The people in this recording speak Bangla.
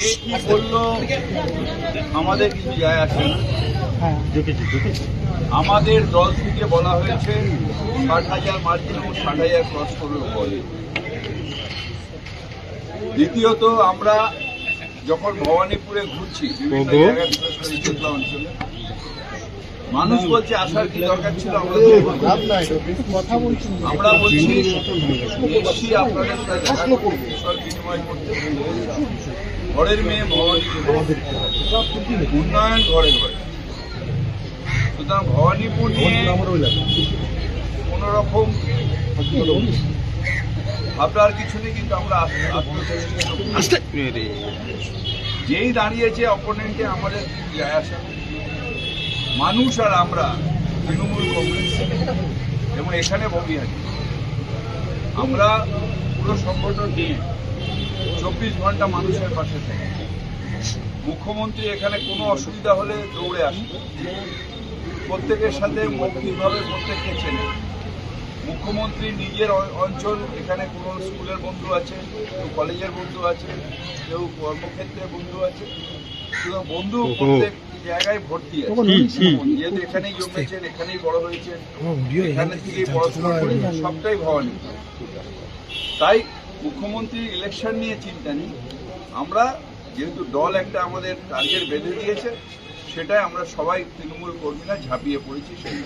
কে কি বললো আমাদের কিছু যায় আসে না। আমাদের দল থেকে বলা হয়েছে ৬০,০০০ মার্জিন এবং ৬০,০০০ ক্রস করবে বলে। দ্বিতীয়ত আমরা যখন ভবানীপুরে ঘুরছি বিভিন্ন জায়গায়, বিশেষ করে জেলা অঞ্চলে, মানুষ বলছে আসার কি দরকার ছিল, আমরা বলছি এসছি আপনাদের বিনিময় করতে। ঘরের মেয়ে ভবানীপুর, উন্নয়ন ঘরে ঘরে। সুতরাং ভবানীপুর নিয়ে কোন রকম ভাবনার কিছু নেই, কিন্তু আমরা যেই দাঁড়িয়েছে অপোনেন্টে আমাদের যায় আসা। মানুষ আর আমরা তৃণমূল কংগ্রেস এবং এখানে ববিহারি, আমরা পুরো সংগঠন নিয়ে 24 ঘন্টা মানুষের পাশে থাকি। মুখ্যমন্ত্রী এখানে কোনো অসুবিধা হলে দৌড়ে আসে, প্রত্যেকের সাথে মৌখিকভাবে প্রত্যেককে চেনে। মুখ্যমন্ত্রী নিজের অঞ্চল, এখানে কোনো স্কুলের বন্ধু আছে, কেউ কলেজের বন্ধু আছে, কেউ কর্মক্ষেত্রের বন্ধু আছে, বন্ধু প্রত্যেক জায়গায় ভর্তি আছে। যেহেতু এখানেই জন্মেছেন, এখানেই বড় হয়েছেন, এখানে থেকেই পড়াশোনা করেছেন, সবটাই ভবানী। তাই মুখ্যমন্ত্রীর ইলেকশন নিয়ে চিন্তা নেই। আমরা যেহেতু দল একটা আমাদের টার্গেট বেঁধে দিয়েছে, সেটাই আমরা সবাই তৃণমূল কর্মীরা ঝাঁপিয়ে পড়েছি। সেই